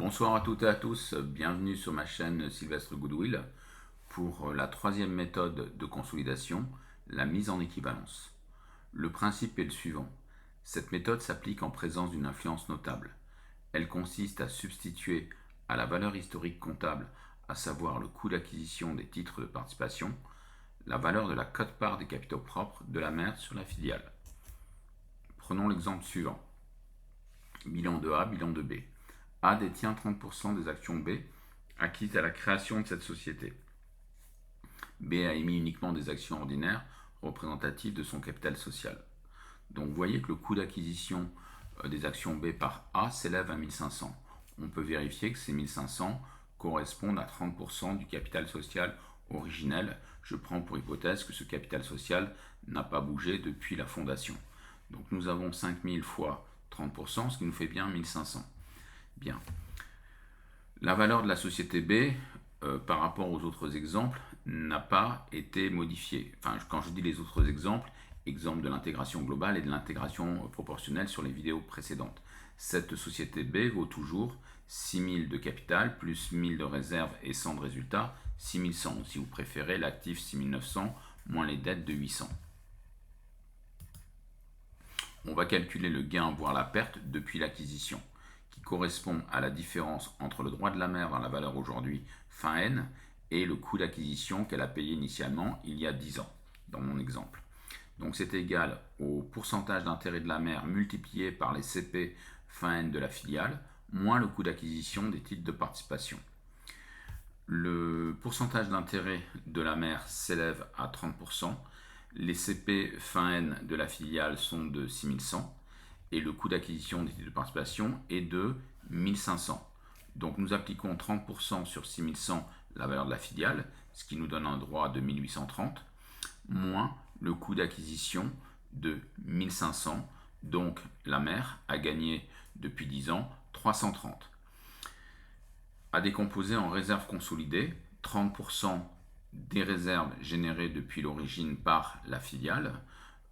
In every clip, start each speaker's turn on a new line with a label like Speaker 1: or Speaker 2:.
Speaker 1: Bonsoir à toutes et à tous, bienvenue sur ma chaîne Sylvestre Goodwill pour la troisième méthode de consolidation, la mise en équivalence. Le principe est le suivant. Cette méthode s'applique en présence d'une influence notable. Elle consiste à substituer à la valeur historique comptable, à savoir le coût d'acquisition des titres de participation, la valeur de la quote-part des capitaux propres de la mère sur la filiale. Prenons l'exemple suivant. Bilan de A, bilan de B. A détient 30% des actions B acquises à la création de cette société. B a émis uniquement des actions ordinaires représentatives de son capital social. Donc vous voyez que le coût d'acquisition des actions B par A s'élève à 1500. On peut vérifier que ces 1500 correspondent à 30% du capital social originel. Je prends pour hypothèse que ce capital social n'a pas bougé depuis la fondation. Donc nous avons 5000 fois 30%, ce qui nous fait bien 1500. Bien. La valeur de la société B, par rapport aux autres exemples, n'a pas été modifiée. Enfin, quand je dis les autres exemples, exemple de l'intégration globale et de l'intégration proportionnelle sur les vidéos précédentes. Cette société B vaut toujours 6000 de capital plus 1000 de réserve et 100 de résultat, 6100. Si vous préférez, l'actif 6900 moins les dettes de 800. On va calculer le gain, voire la perte, depuis l'acquisition, qui correspond à la différence entre le droit de la mère dans la valeur aujourd'hui, fin N, et le coût d'acquisition qu'elle a payé initialement il y a 10 ans, dans mon exemple. Donc c'est égal au pourcentage d'intérêt de la mère multiplié par les CP fin N de la filiale, moins le coût d'acquisition des titres de participation. Le pourcentage d'intérêt de la mère s'élève à 30%, les CP fin N de la filiale sont de 6100 et le coût d'acquisition des titres de participation est de 1500. Donc nous appliquons 30% sur 6100 la valeur de la filiale, ce qui nous donne un droit de 1830, moins le coût d'acquisition de 1500. Donc la mère a gagné depuis 10 ans 330. À décomposer en réserve consolidée, 30% des réserves générées depuis l'origine par la filiale,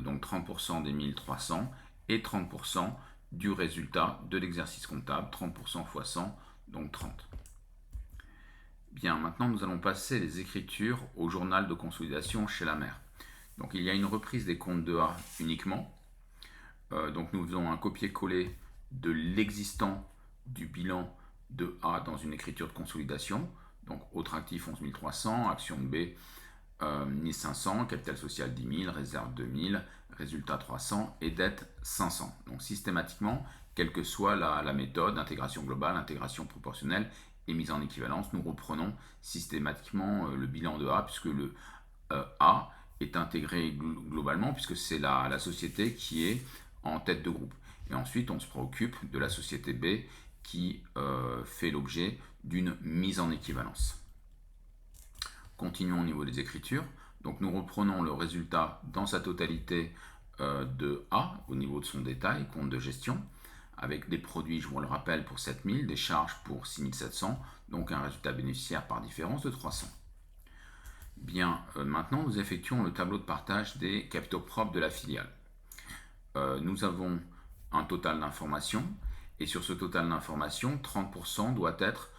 Speaker 1: donc 30% des 1300, et 30% du résultat de l'exercice comptable, 30% x 100, donc 30. Bien, maintenant nous allons passer les écritures au journal de consolidation chez la mère. Donc il y a une reprise des comptes de A uniquement. Donc nous faisons un copier-coller de l'existant du bilan de A dans une écriture de consolidation. Donc autre actif 11 300, action de B 1500, capital social 10 000, réserve 2000, résultat 300 et dette 500. Donc systématiquement, quelle que soit la méthode, intégration globale, intégration proportionnelle et mise en équivalence, nous reprenons systématiquement le bilan de A puisque le A est intégré globalement puisque c'est la société qui est en tête de groupe. Et ensuite, on se préoccupe de la société B qui fait l'objet d'une mise en équivalence. Continuons au niveau des écritures. Donc nous reprenons le résultat dans sa totalité de A au niveau de son détail, compte de gestion, avec des produits, je vous le rappelle, pour 7000, des charges pour 6700, donc un résultat bénéficiaire par différence de 300. Bien, maintenant nous effectuons le tableau de partage des capitaux propres de la filiale. Nous avons un total d'informations et sur ce total d'informations, 30% doit être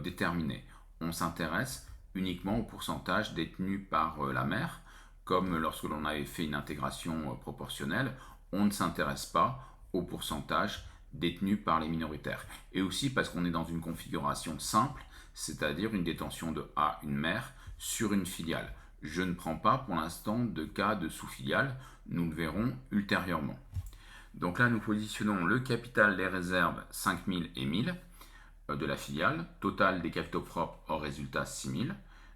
Speaker 1: déterminé. On s'intéresse uniquement au pourcentage détenu par la mère, comme lorsque l'on avait fait une intégration proportionnelle, on ne s'intéresse pas au pourcentage détenu par les minoritaires. Et aussi parce qu'on est dans une configuration simple, c'est-à-dire une détention de A, une mère, sur une filiale. Je ne prends pas pour l'instant de cas de sous-filiale, nous le verrons ultérieurement. Donc là, nous positionnons le capital des réserves 5000 et 1000 de la filiale, total des capitaux propres hors résultat 6000.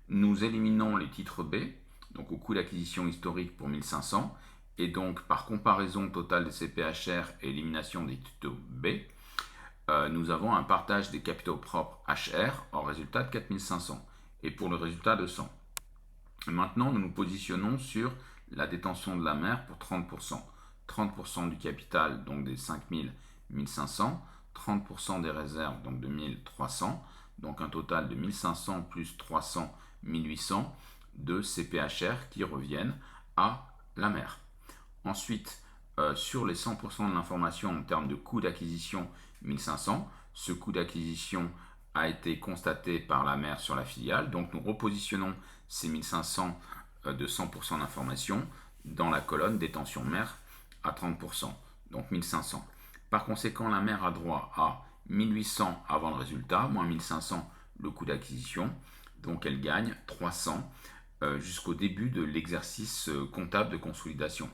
Speaker 1: Nous éliminons les titres B, donc au coût d'acquisition historique pour 1500, et donc par comparaison totale des CPHR et élimination des titres B, nous avons un partage des capitaux propres HR hors résultat de 4500, et pour le résultat de 100. Maintenant, nous nous positionnons sur la détention de la mère pour 30%. 30% du capital, donc des 5000, 1500, 30% des réserves, donc de 1300, donc un total de 1500 plus 300, 1800 de CPHR qui reviennent à la mère. Ensuite, sur les 100% de l'information en termes de coût d'acquisition 1500, ce coût d'acquisition a été constaté par la mère sur la filiale. Donc nous repositionnons ces 1500 de 100% d'information dans la colonne détention mère à 30%, donc 1500. Par conséquent, la mère a droit à 1800 avant le résultat, moins 1500 le coût d'acquisition. Donc elle gagne 300 jusqu'au début de l'exercice comptable de consolidation.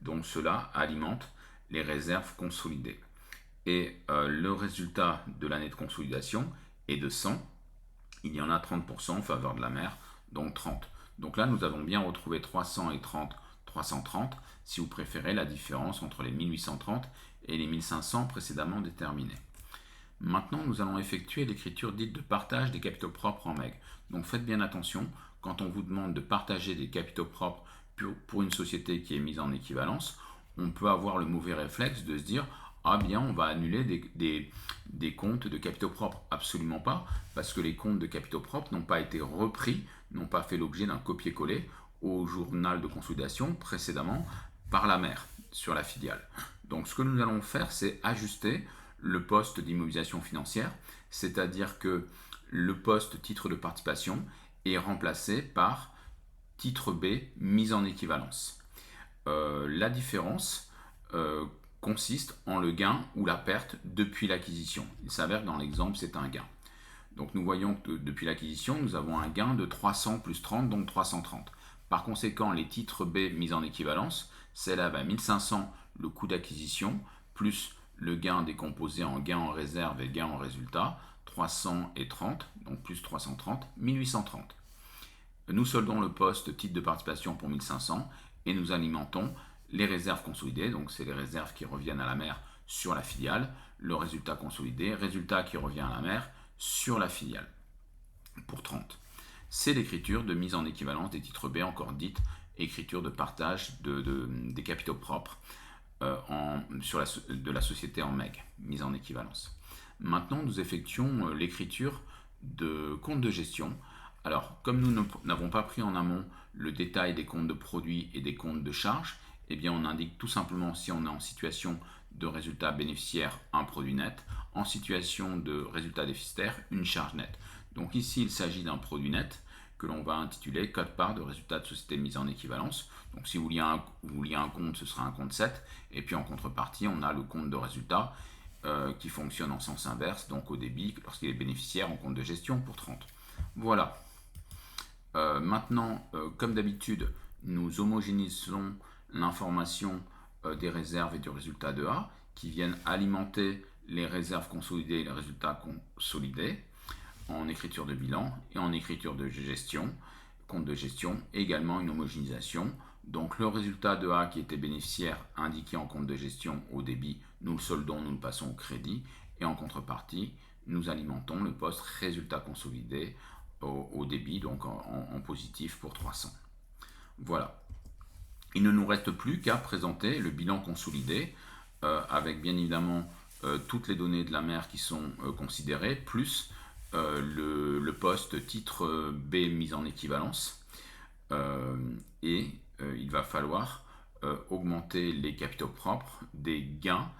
Speaker 1: Donc cela alimente les réserves consolidées. Et le résultat de l'année de consolidation est de 100. Il y en a 30% en faveur de la mère, donc 30. Donc là, nous avons bien retrouvé 300 et 30, 330, si vous préférez la différence entre les 1830 et les 1500 précédemment déterminés. Maintenant, nous allons effectuer l'écriture dite de partage des capitaux propres en MEG. Donc faites bien attention, quand on vous demande de partager des capitaux propres pour une société qui est mise en équivalence, on peut avoir le mauvais réflexe de se dire « Ah bien, on va annuler des comptes de capitaux propres ». Absolument pas, parce que les comptes de capitaux propres n'ont pas été repris, n'ont pas fait l'objet d'un copier-coller au journal de consolidation précédemment par la mère sur la filiale. Donc ce que nous allons faire, c'est ajuster le poste d'immobilisation financière, c'est-à-dire que le poste titre de participation est remplacé par titre B mise en équivalence. La différence consiste en le gain ou la perte depuis l'acquisition. Il s'avère que dans l'exemple, c'est un gain. Donc nous voyons que depuis l'acquisition, nous avons un gain de 300 plus 30, donc 330. Par conséquent, les titres B mis en équivalence s'élèvent à 1500 le coût d'acquisition, plus le gain décomposé en gain en réserve et gain en résultat, 300 et 30, donc plus 330, 1830. Nous soldons le poste titre de participation pour 1500 et nous alimentons les réserves consolidées, donc c'est les réserves qui reviennent à la mère sur la filiale, le résultat consolidé, résultat qui revient à la mère sur la filiale, pour 30. C'est l'écriture de mise en équivalence des titres B, encore dite écriture de partage des capitaux propres de la société en MEG, mise en équivalence. Maintenant, nous effectuons l'écriture de comptes de gestion. Alors, comme nous n'avons pas pris en amont le détail des comptes de produits et des comptes de charges, eh bien, on indique tout simplement si on est en situation de résultat bénéficiaire, un produit net, en situation de résultat déficitaire, une charge nette. Donc ici, il s'agit d'un produit net que l'on va intituler code-part de résultat de société mise en équivalence. Donc si vous vouliez un compte, ce sera un compte 7. Et puis en contrepartie, on a le compte de résultat qui fonctionne en sens inverse, donc au débit, lorsqu'il est bénéficiaire en compte de gestion pour 30. Voilà. Maintenant, comme d'habitude, nous homogénéisons l'information des réserves et du résultat de A qui viennent alimenter les réserves consolidées et les résultats consolidés en écriture de bilan et en écriture de gestion, compte de gestion, également une homogénéisation. Donc le résultat de A qui était bénéficiaire indiqué en compte de gestion au débit, nous le soldons, nous le passons au crédit et en contrepartie, nous alimentons le poste résultat consolidé au débit, donc en positif pour 300. Voilà. Il ne nous reste plus qu'à présenter le bilan consolidé avec bien évidemment toutes les données de la mère qui sont considérées, plus le poste titre B mis en équivalence. Il va falloir augmenter les capitaux propres des gains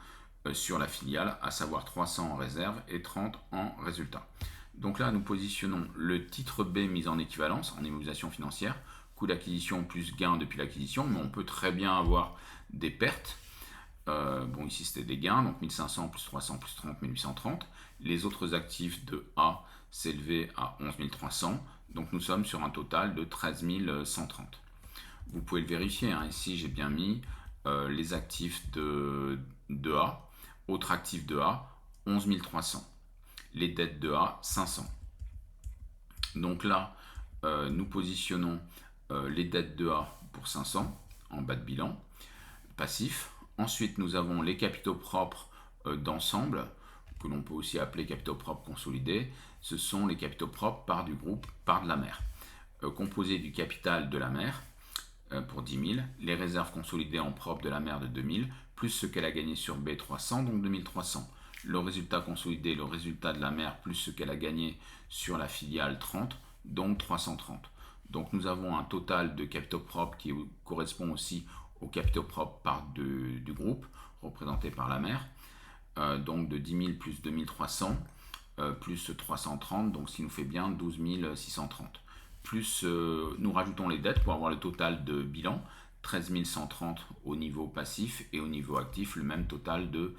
Speaker 1: sur la filiale, à savoir 300 en réserve et 30 en résultat. Donc là, nous positionnons le titre B mis en équivalence en immobilisation financière, coût d'acquisition plus gain depuis l'acquisition, mais on peut très bien avoir des pertes. Bon, ici c'était des gains, donc 1500 plus 300 plus 30, 1830. Les autres actifs de A s'élevaient à 11 300, donc nous sommes sur un total de 13 130. Vous pouvez le vérifier, hein. Ici j'ai bien mis les actifs de A, autres actifs de A, 11 300. Les dettes de A, 500. Donc là, nous positionnons les dettes de A pour 500 en bas de bilan, passif. Ensuite, nous avons les capitaux propres d'ensemble, que l'on peut aussi appeler capitaux propres consolidés. Ce sont les capitaux propres part du groupe, part de la mère, composés du capital de la mère pour 10 000, les réserves consolidées en propre de la mère de 2 000, plus ce qu'elle a gagné sur B, 300, donc 2 300. Le résultat consolidé, le résultat de la mère, plus ce qu'elle a gagné sur la filiale 30, donc 330. Donc nous avons un total de capitaux propres qui correspond aussi aux capitaux propres part du groupe, représenté par la mère. donc de 10 000 plus 2300, plus 330, donc ce qui nous fait bien 12 630. Plus nous rajoutons les dettes pour avoir le total de bilan, 13 130 au niveau passif et au niveau actif, le même total de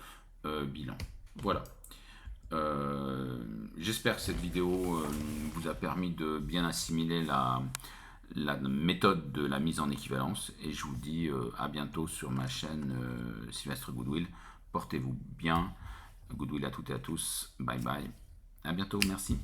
Speaker 1: bilan. Voilà. J'espère que cette vidéo vous a permis de bien assimiler la méthode de la mise en équivalence, et je vous dis à bientôt sur ma chaîne Sylvestre Goodwill. Portez-vous bien. Goodwill à toutes et à tous. Bye bye. À bientôt. Merci.